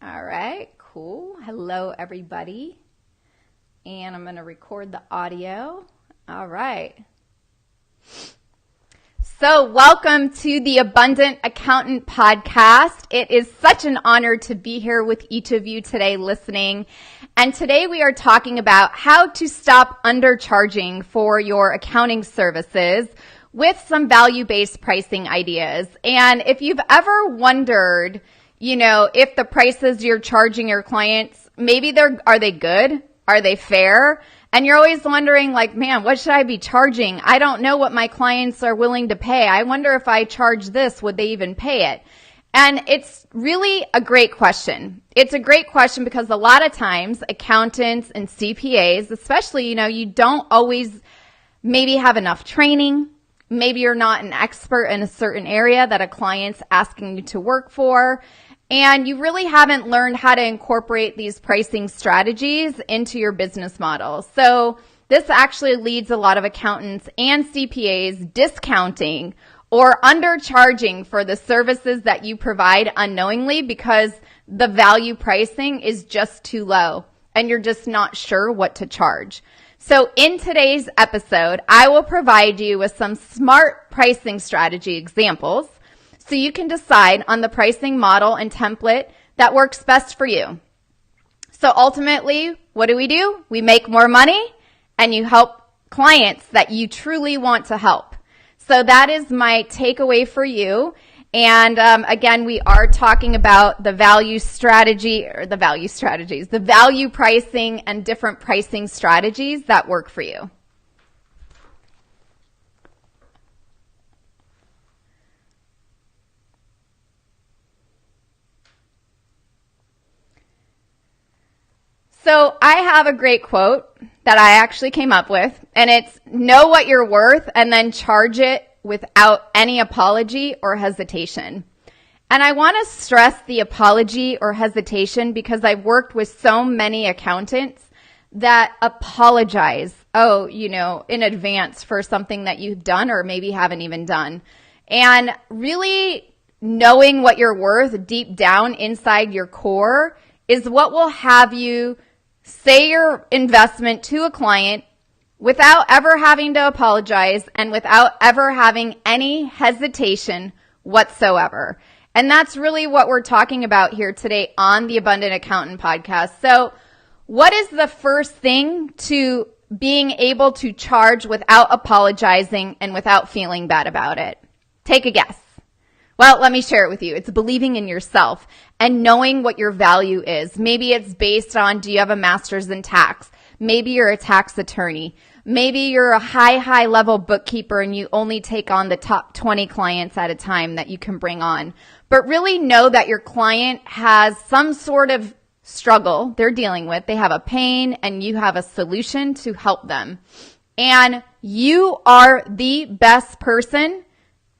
All right, cool. Hello, everybody. And I'm going to record the audio. All right. So welcome to the Abundant Accountant Podcast. It is such an honor to be here with each of you today listening. And today we are talking about how to stop undercharging for your accounting services with some value-based pricing ideas. And if you've ever wondered, if the prices you're charging your clients, maybe are they good? Are they fair? And you're always wondering man, what should I be charging? I don't know what my clients are willing to pay. I wonder if I charge this, would they even pay it? And it's really a great question. It's a great question because a lot of times accountants and CPAs, especially, you don't always maybe have enough training. Maybe you're not an expert in a certain area that a client's asking you to work for. And you really haven't learned how to incorporate these pricing strategies into your business model. So this actually leads a lot of accountants and CPAs discounting or undercharging for the services that you provide unknowingly because the value pricing is just too low and you're just not sure what to charge. So in today's episode, I will provide you with some smart pricing strategy examples so you can decide on the pricing model and template that works best for you. So ultimately, what do? We make more money and you help clients that you truly want to help. So that is my takeaway for you. And again, we are talking about the value pricing and different pricing strategies that work for you. So I have a great quote that I actually came up with, and it's know what you're worth and then charge it without any apology or hesitation. And I want to stress the apology or hesitation because I've worked with so many accountants that apologize, in advance for something that you've done or maybe haven't even done. And really knowing what you're worth deep down inside your core is what will have you say your investment to a client without ever having to apologize and without ever having any hesitation whatsoever. And that's really what we're talking about here today on the Abundant Accountant Podcast. So what is the first thing to being able to charge without apologizing and without feeling bad about it? Take a guess. Well, let me share it with you. It's believing in yourself and knowing what your value is. Maybe it's based on, do you have a master's in tax? Maybe you're a tax attorney. Maybe you're a high level bookkeeper and you only take on the top 20 clients at a time that you can bring on. But really know that your client has some sort of struggle they're dealing with. They have a pain and you have a solution to help them. And you are the best person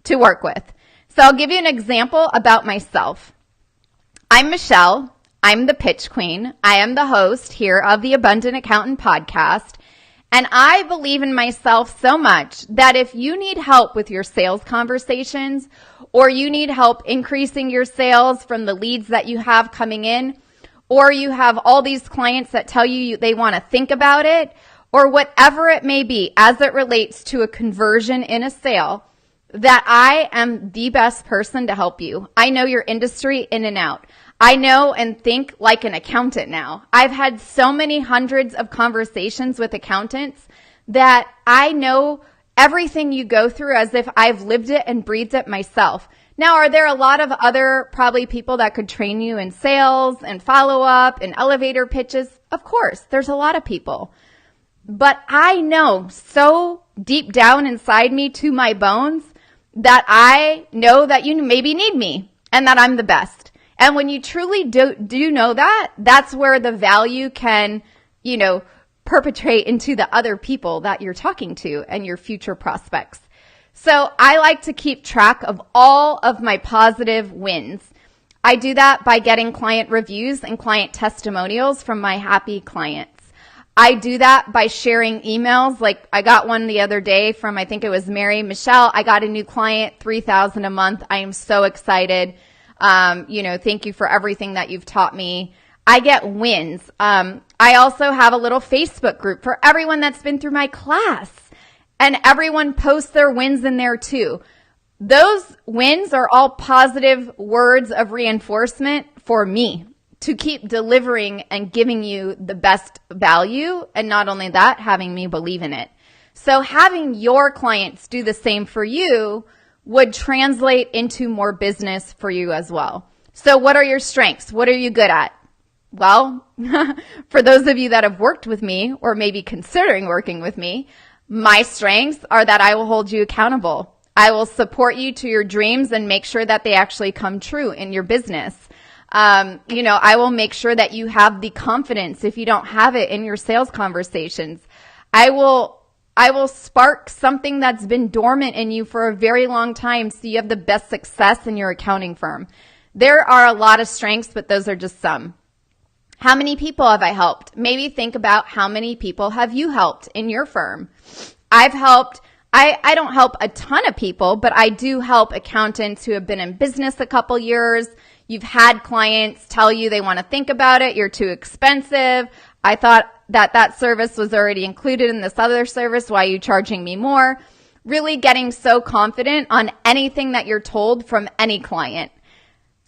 to work with. So I'll give you an example about myself. I'm Michelle. I'm the pitch queen. I am the host here of the Abundant Accountant Podcast. And I believe in myself so much that if you need help with your sales conversations or you need help increasing your sales from the leads that you have coming in, or you have all these clients that tell you they want to think about it, or whatever it may be as it relates to a conversion in a sale, that I am the best person to help you. I know your industry in and out. I know and think like an accountant now. I've had so many hundreds of conversations with accountants that I know everything you go through as if I've lived it and breathed it myself. Now, are there a lot of other probably people that could train you in sales and follow up and elevator pitches? Of course, there's a lot of people. But I know so deep down inside me to my bones that I know that you maybe need me and that I'm the best. And when you truly do know that, that's where the value can, perpetrate into the other people that you're talking to and your future prospects. So I like to keep track of all of my positive wins. I do that by getting client reviews and client testimonials from my happy clients. I do that by sharing emails. Like I got one the other day from, I think it was Mary. Michelle, I got a new client, $3,000 a month. I am so excited. Thank you for everything that you've taught me. I get wins. I also have a little Facebook group for everyone that's been through my class, and everyone posts their wins in there too. Those wins are all positive words of reinforcement for me to keep delivering and giving you the best value. And not only that, having me believe in it. So having your clients do the same for you would translate into more business for you as well. So what are your strengths? What are you good at? Well, for those of you that have worked with me or maybe considering working with me, my strengths are that I will hold you accountable. I will support you to your dreams and make sure that they actually come true in your business. I will make sure that you have the confidence if you don't have it in your sales conversations. I will spark something that's been dormant in you for a very long time so you have the best success in your accounting firm. There are a lot of strengths, but those are just some. How many people have I helped? Maybe think about how many people have you helped in your firm. I don't help a ton of people, but I do help accountants who have been in business a couple years. You've had clients tell you they want to think about it. You're too expensive. I thought that service was already included in this other service. Why are you charging me more? Really getting so confident on anything that you're told from any client.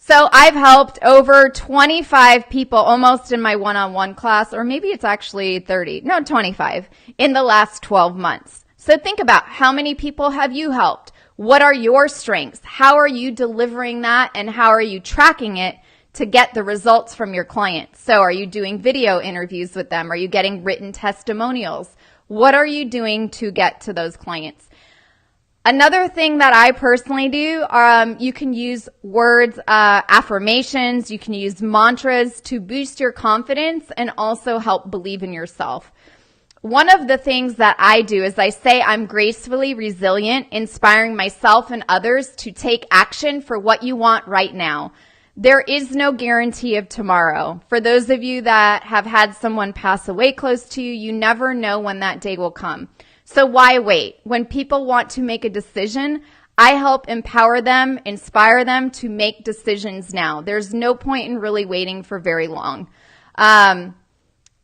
So I've helped over 25 people almost in my one-on-one class, or maybe it's actually 25 in the last 12 months. So think about how many people have you helped? What are your strengths? How are you delivering that? And how are you tracking it to get the results from your clients? So are you doing video interviews with them? Are you getting written testimonials? What are you doing to get to those clients? Another thing that I personally do, you can use words, affirmations, you can use mantras to boost your confidence and also help believe in yourself. One of the things that I do is I say I'm gracefully resilient, inspiring myself and others to take action for what you want right now. There is no guarantee of tomorrow. For those of you that have had someone pass away close to you, you never know when that day will come. So why wait? When people want to make a decision, I help empower them, inspire them to make decisions now. There's no point in really waiting for very long.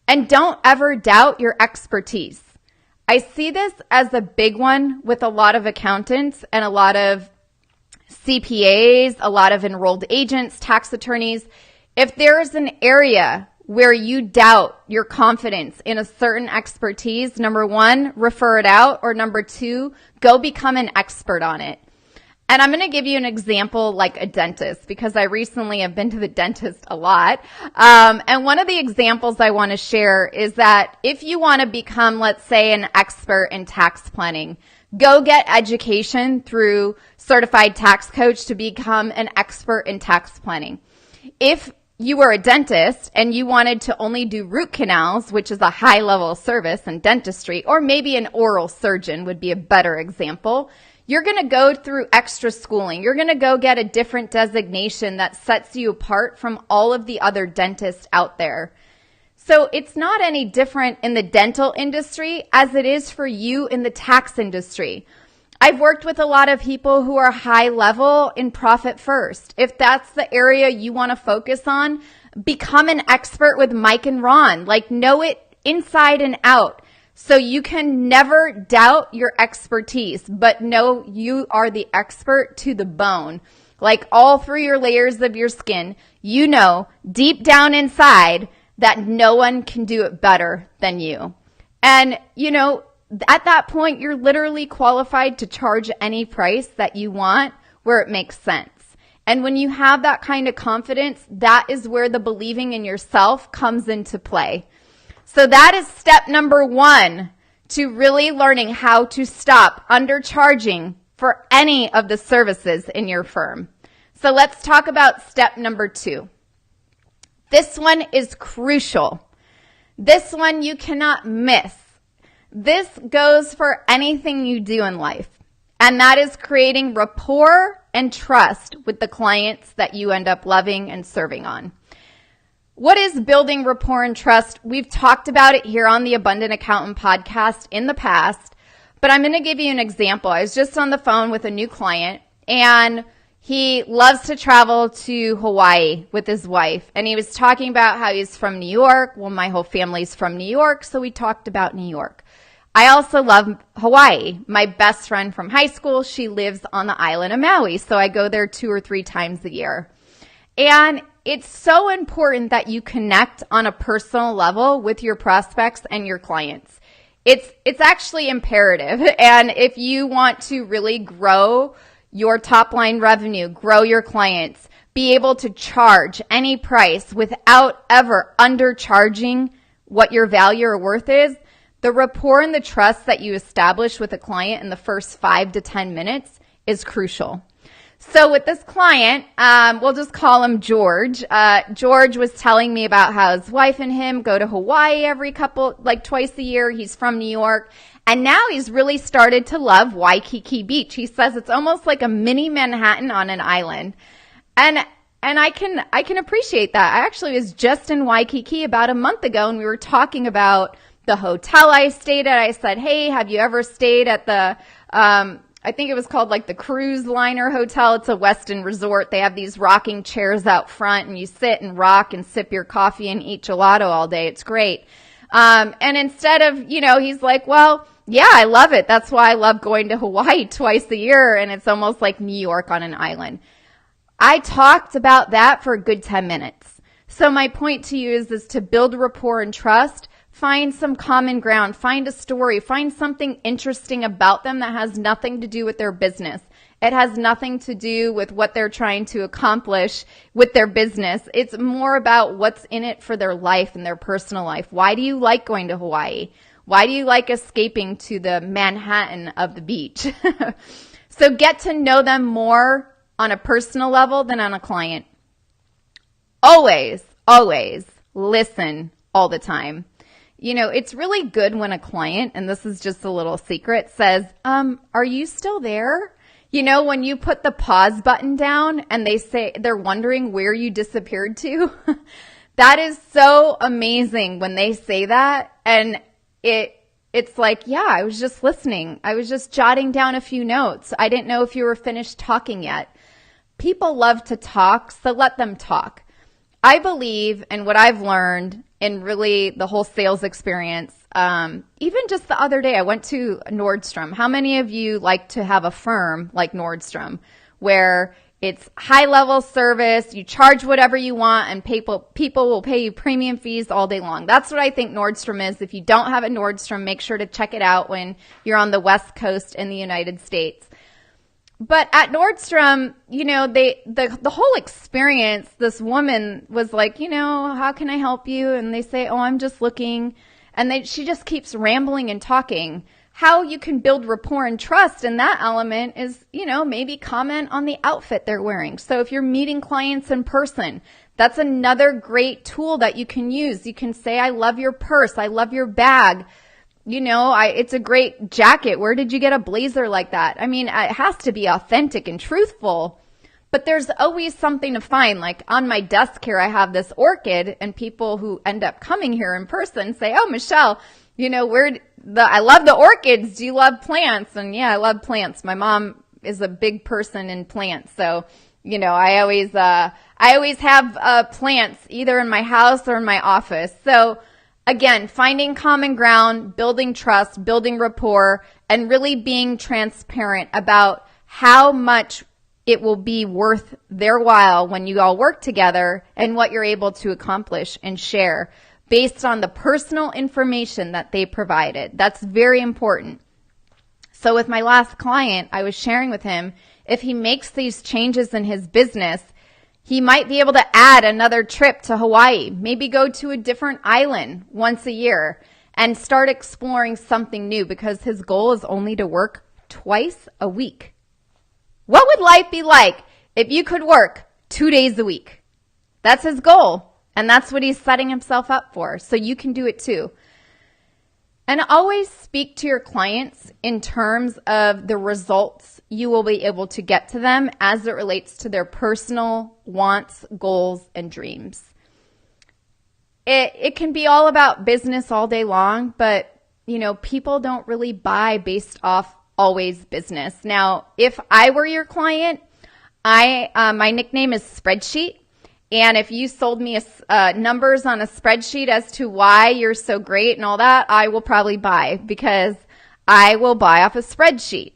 And don't ever doubt your expertise. I see this as a big one with a lot of accountants and a lot of CPAs, a lot of enrolled agents, tax attorneys. If there's an area where you doubt your confidence in a certain expertise, number one, refer it out, or number two, go become an expert on it. And I'm going to give you an example like a dentist, because I recently have been to the dentist a lot. And one of the examples I want to share is that if you want to become, let's say, an expert in tax planning, go get education through Certified Tax Coach to become an expert in tax planning. If you were a dentist and you wanted to only do root canals, which is a high level service in dentistry, or maybe an oral surgeon would be a better example, you're going to go through extra schooling. You're going to go get a different designation that sets you apart from all of the other dentists out there. So it's not any different in the dental industry as it is for you in the tax industry. I've worked with a lot of people who are high level in profit first. If that's the area you want to focus on, become an expert with Mike and Ron. Like, know it inside and out. So you can never doubt your expertise, but know you are the expert to the bone. Like, all through your layers of your skin, you know deep down inside that no one can do it better than you. And, at that point, you're literally qualified to charge any price that you want where it makes sense. And when you have that kind of confidence, that is where the believing in yourself comes into play. So that is step number 1 to really learning how to stop undercharging for any of the services in your firm. So let's talk about step number 2. This one is crucial. This one you cannot miss. This goes for anything you do in life, and that is creating rapport and trust with the clients that you end up loving and serving on. What is building rapport and trust? We've talked about it here on the Abundant Accountant podcast in the past, but I'm going to give you an example. I was just on the phone with a new client, and He loves to travel to Hawaii with his wife. And he was talking about how he's from New York. Well, my whole family's from New York, so we talked about New York. I also love Hawaii. My best friend from high school, she lives on the island of Maui, so I go there 2 or 3 times a year. And it's so important that you connect on a personal level with your prospects and your clients. It's actually imperative. And if you want to really grow your top line revenue, grow your clients, be able to charge any price without ever undercharging what your value or worth is, the rapport and the trust that you establish with a client in the first 5 to 10 minutes is crucial. So with this client, we'll just call him George. George was telling me about how his wife and him go to Hawaii twice a year. He's from New York. And now he's really started to love Waikiki Beach. He says it's almost like a mini Manhattan on an island. And I can appreciate that. I actually was just in Waikiki about a month ago, and we were talking about the hotel I stayed at. I said, hey, have you ever stayed at the, I think it was called like the Cruise Liner Hotel. It's a Westin resort. They have these rocking chairs out front, and you sit and rock and sip your coffee and eat gelato all day. It's great. And instead of, he's like, well, yeah, I love it. That's why I love going to Hawaii twice a year. And it's almost like New York on an island. I talked about that for a good 10 minutes. So my point to you is to build rapport and trust. Find some common ground, find a story, find something interesting about them that has nothing to do with their business. It has nothing to do with what they're trying to accomplish with their business. It's more about what's in it for their life and their personal life. Why do you like going to Hawaii? Why do you like escaping to the Manhattan of the beach? So get to know them more on a personal level than on a client. Always, always listen all the time. It's really good when a client, and this is just a little secret, says, are you still there? When you put the pause button down and they say they're wondering where you disappeared to, that is so amazing when they say that. And it's like, yeah, I was just listening. I was just jotting down a few notes. I didn't know if you were finished talking yet. People love to talk, so let them talk. I believe, and what I've learned in really the whole sales experience, even just the other day, I went to Nordstrom. How many of you like to have a firm like Nordstrom where it's high-level service, you charge whatever you want, and people will pay you premium fees all day long? That's what I think Nordstrom is. If you don't have a Nordstrom, make sure to check it out when you're on the West Coast in the United States. But at Nordstrom, the whole experience, this woman was like, how can I help you? And they say, oh, I'm just looking. And she just keeps rambling and talking. How you can build rapport and trust in that element is, maybe comment on the outfit they're wearing. So if you're meeting clients in person, that's another great tool that you can use. You can say, I love your purse. I love your bag. It's a great jacket. Where did you get a blazer like that? I mean, it has to be authentic and truthful, but there's always something to find. Like on my desk here, I have this orchid, and people who end up coming here in person say, oh, Michelle, I love the orchids. Do you love plants? And yeah, I love plants. My mom is a big person in plants. So, I always have plants either in my house or in my office. So, again, finding common ground, building trust, building rapport, and really being transparent about how much it will be worth their while when you all work together and what you're able to accomplish and share based on the personal information that they provided. That's very important. So with my last client, I was sharing with him, if he makes these changes in his business, he might be able to add another trip to Hawaii, maybe go to a different island once a year and start exploring something new, because his goal is only to work twice a week. What would life be like if you could work 2 days a week? That's his goal, and that's what he's setting himself up for. So you can do it too. And always speak to your clients in terms of the results you will be able to get to them as it relates to their personal wants, goals, and dreams. It can be all about business all day long, but people don't really buy based off always business. Now, if I were your client, My nickname is Spreadsheet. And if you sold me numbers on a spreadsheet as to why you're so great and all that, I will probably buy, because I will buy off a spreadsheet.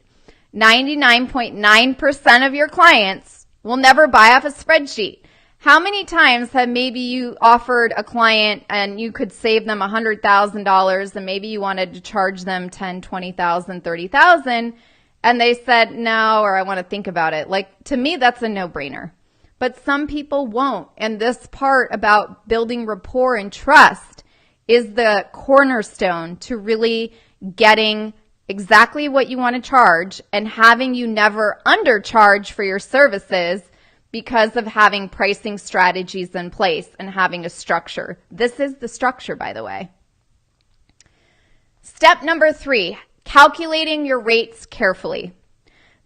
99.9% of your clients will never buy off a spreadsheet. How many times have maybe you offered a client and you could save them $100,000 and maybe you wanted to charge them $10,000, $20,000, $30,000 and they said no, or I want to think about it. Like, to me, that's a no-brainer. But some people won't. And this part about building rapport and trust is the cornerstone to really getting exactly what you want to charge and having you never undercharge for your services because of having pricing strategies in place and having a structure. This is the structure, by the way. Step number 3, calculating your rates carefully.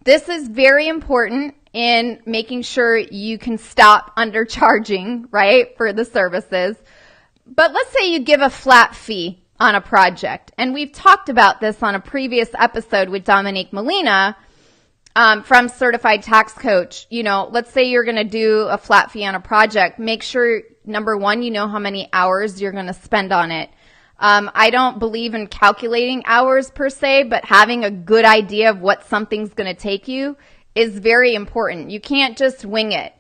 This is very important in making sure you can stop undercharging, right, for the services. But let's say you give a flat fee on a project. And we've talked about this on a previous episode with Dominique Molina from Certified Tax Coach. You know, let's say you're going to do a flat fee on a project. Make sure, number one, you know how many hours you're going to spend on it. I don't believe in calculating hours per se, but having a good idea of what something's going to take you is very important. You can't just wing it.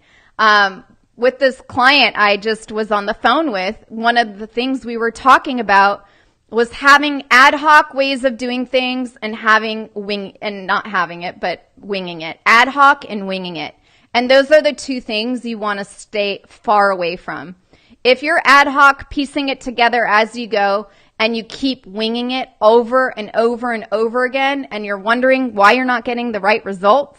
With this client I just was on the phone with, one of the things we were talking about was having ad hoc ways of doing things and not having it, but winging it. Ad hoc and winging it. And those are the two things you want to stay far away from. If you're ad hoc, piecing it together as you go, and you keep winging it over and over and over again, and you're wondering why you're not getting the right results,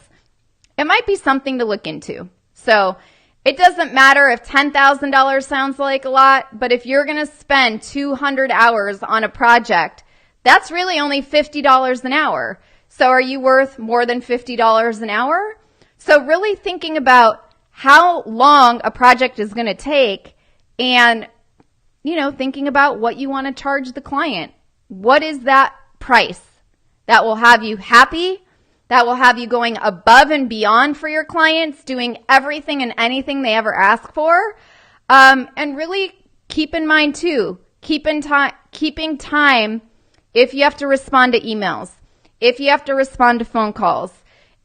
it might be something to look into. So it doesn't matter if $10,000 sounds like a lot, but if you're going to spend 200 hours on a project, that's really only $50 an hour. So are you worth more than $50 an hour? So really thinking about how long a project is going to take and, you know, thinking about what you want to charge the client. What is that price that will have you happy? That will have you going above and beyond for your clients, doing everything and anything they ever ask for. And really keep in mind too, keeping time if you have to respond to emails, if you have to respond to phone calls,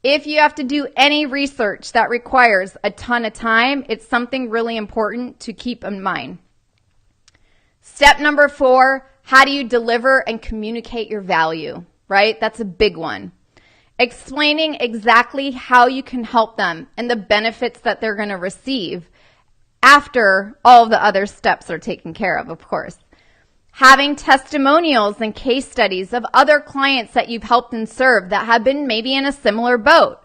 if you have to do any research that requires a ton of time, it's something really important to keep in mind. Step number 4, how do you deliver and communicate your value, right? That's a big one. Explaining exactly how you can help them and the benefits that they're going to receive after all the other steps are taken care of course. Having testimonials and case studies of other clients that you've helped and served that have been maybe in a similar boat.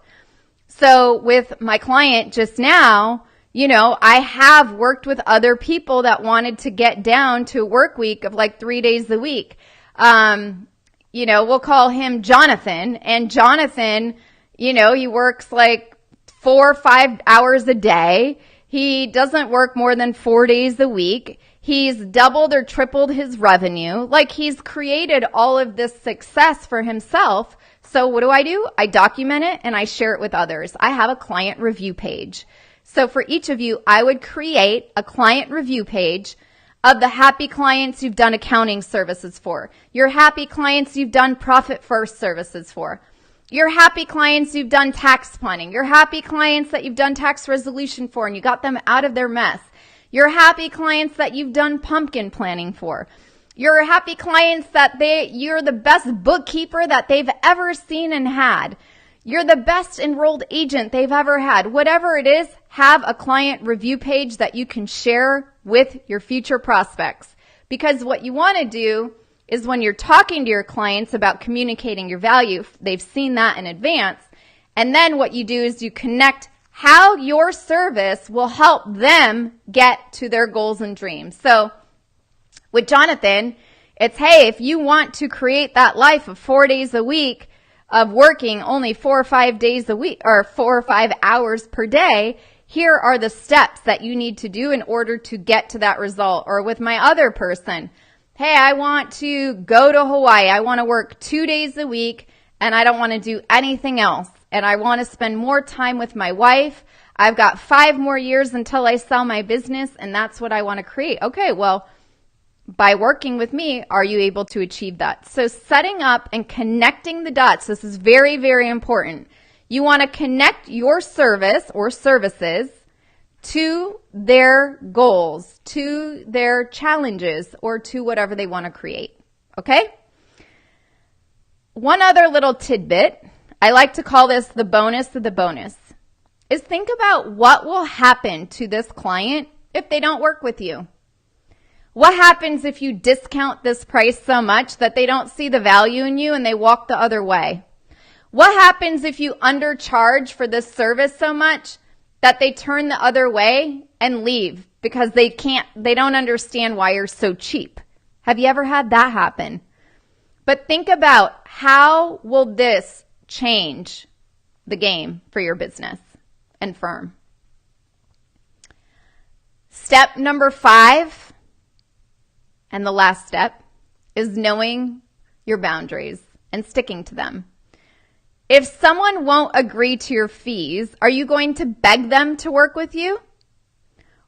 So with my client just now, you know, I have worked with other people that wanted to get down to a work week of like 3 days a week. You know, we'll call him Jonathan. And Jonathan, you know, he works like 4 or 5 hours a day. He doesn't work more than 4 days a week. He's doubled or tripled his revenue. Like, he's created all of this success for himself. So what do? I document it and I share it with others. I have a client review page. So for each of you, I would create a client review page of the happy clients you've done accounting services for, your happy clients you've done profit first services for, your happy clients you've done tax planning, your happy clients that you've done tax resolution for and you got them out of their mess, your happy clients that you've done pumpkin planning for, your happy clients that you're the best bookkeeper that they've ever seen and had, you're the best enrolled agent they've ever had. Whatever it is, have a client review page that you can share with your future prospects. Because what you want to do is when you're talking to your clients about communicating your value, they've seen that in advance. And then what you do is you connect how your service will help them get to their goals and dreams. So with Jonathan, it's, hey, if you want to create that life of 4 days a week, of working only 4 or 5 days a week or 4 or 5 hours per day, here are the steps that you need to do in order to get to that result. Or with my other person, hey, I want to go to Hawaii. I want to work 2 days a week and I don't want to do anything else. and I want to spend more time with my wife. I've got 5 more years until I sell my business, and that's what I want to create. Okay, well, by working with me, are you able to achieve that? So setting up and connecting the dots, this is very, very important. You want to connect your service or services to their goals, to their challenges, or to whatever they want to create. Okay? One other little tidbit, I like to call this the bonus of the bonus, is think about what will happen to this client if they don't work with you. What happens if you discount this price so much that they don't see the value in you and they walk the other way? What happens if you undercharge for this service so much that they turn the other way and leave because they don't understand why you're so cheap? Have you ever had that happen? But think about, how will this change the game for your business and firm? Step number 5, and the last step, is knowing your boundaries and sticking to them. If someone won't agree to your fees, are you going to beg them to work with you?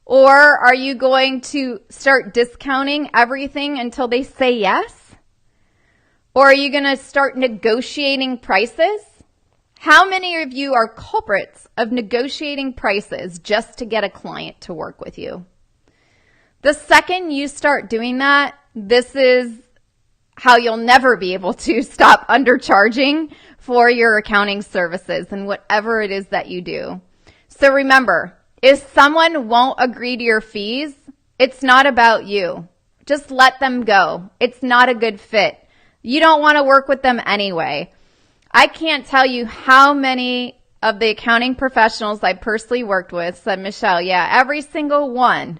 Or are you going to start discounting everything until they say yes? Or are you going to start negotiating prices? How many of you are culprits of negotiating prices just to get a client to work with you? The second you start doing that, this is how you'll never be able to stop undercharging for your accounting services and whatever it is that you do. So remember, if someone won't agree to your fees, it's not about you. Just let them go. It's not a good fit. You don't want to work with them anyway. I can't tell you how many of the accounting professionals I personally worked with said, Michelle, yeah, every single one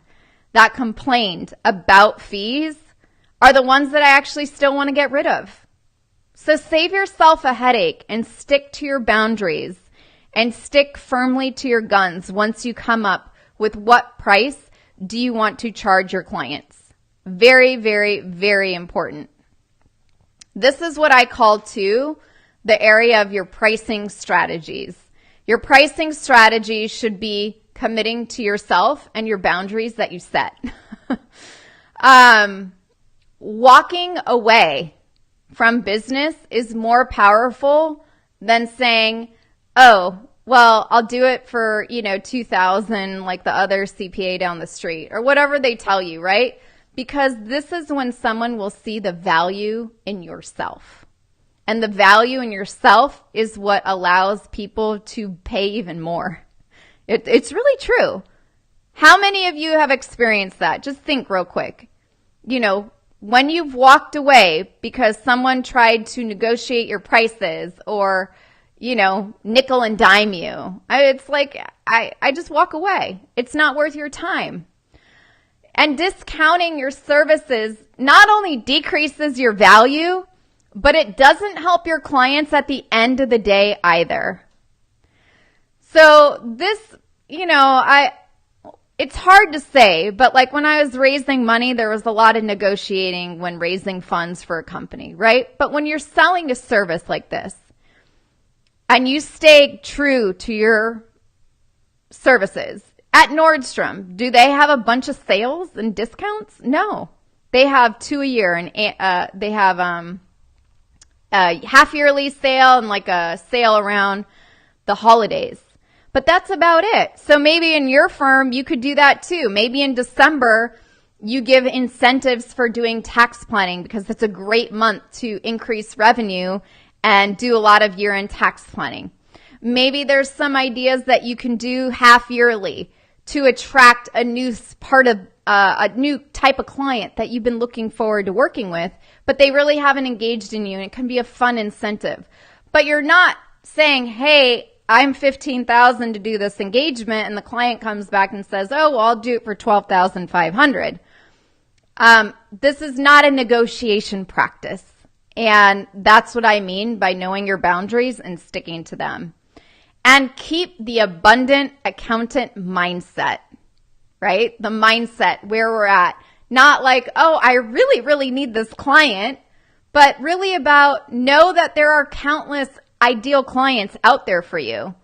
that complained about fees are the ones that I actually still want to get rid of. So save yourself a headache and stick to your boundaries and stick firmly to your guns once you come up with what price do you want to charge your clients. Very, very, very important. This is what I call too the area of your pricing strategies. Your pricing strategy should be committing to yourself and your boundaries that you set. Walking away from business is more powerful than saying, oh, well, I'll do it for, $2,000 like the other CPA down the street or whatever they tell you, right? Because this is when someone will see the value in yourself. And the value in yourself is what allows people to pay even more. It's really true. How many of you have experienced that? Just think real quick. When you've walked away because someone tried to negotiate your prices or, nickel and dime you, it's like, I just walk away. It's not worth your time. And discounting your services not only decreases your value, but it doesn't help your clients at the end of the day either. So this, it's hard to say, but like when I was raising money, there was a lot of negotiating when raising funds for a company, right? But when you're selling a service like this and you stay true to your services, at Nordstrom, do they have a bunch of sales and discounts? No. They have 2 a year, and they have a half-yearly sale and like a sale around the holidays. But that's about it. So maybe in your firm, you could do that too. Maybe in December, you give incentives for doing tax planning because it's a great month to increase revenue and do a lot of year-end tax planning. Maybe there's some ideas that you can do half-yearly to attract a new a new type of client that you've been looking forward to working with, but they really haven't engaged in you, and it can be a fun incentive. But you're not saying, hey, I'm $15,000 to do this engagement, and the client comes back and says, oh, well, I'll do it for $12,500. This is not a negotiation practice, and that's what I mean by knowing your boundaries and sticking to them. And keep the abundant accountant mindset, right? The mindset where we're at. Not like, oh, I really, really need this client, but really about know that there are countless ideal clients out there for you.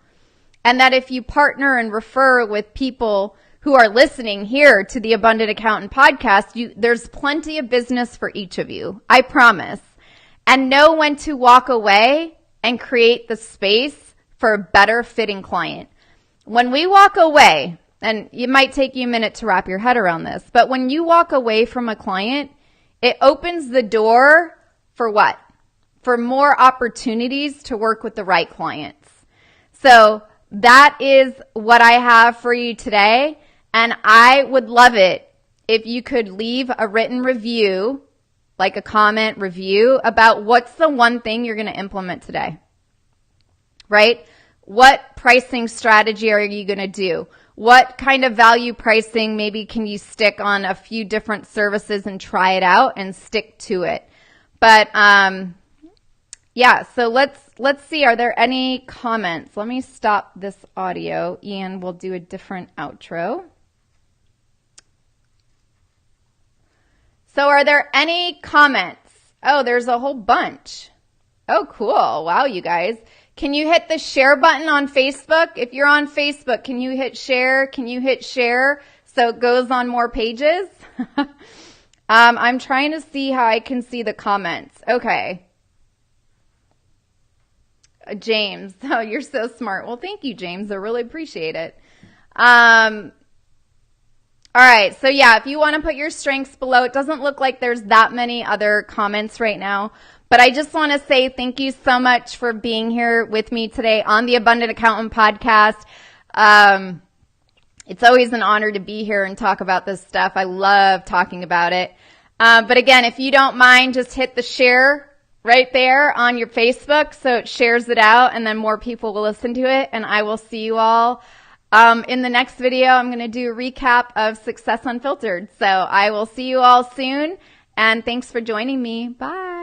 And that if you partner and refer with people who are listening here to the Abundant Accountant podcast, there's plenty of business for each of you. I promise. And know when to walk away and create the space for a better fitting client. When we walk away, and it might take you a minute to wrap your head around this, but when you walk away from a client, it opens the door for what? For more opportunities to work with the right clients. So that is what I have for you today. And I would love it if you could leave a written review, like a comment review, about what's the one thing you're going to implement today, right? What pricing strategy are you going to do? What kind of value pricing maybe can you stick on a few different services and try it out and stick to it? But yeah, so let's see. Are there any comments? Let me stop this audio and we'll do a different outro. So are there any comments? Oh, there's a whole bunch. Oh, cool. Wow, you guys. Can you hit the share button on Facebook? If you're on Facebook, can you hit share? Can you hit share so it goes on more pages? I'm trying to see how I can see the comments. Okay. James. Oh, you're so smart. Well, thank you, James. I really appreciate it. All right. So yeah, if you want to put your strengths below, it doesn't look like there's that many other comments right now. But I just want to say thank you so much for being here with me today on the Abundant Accountant podcast. It's always an honor to be here and talk about this stuff. I love talking about it. But again, if you don't mind, just hit the share right there on your Facebook so it shares it out and then more people will listen to it. And I will see you all in the next video. I'm going to do a recap of Success Unfiltered. So I will see you all soon. And thanks for joining me. Bye.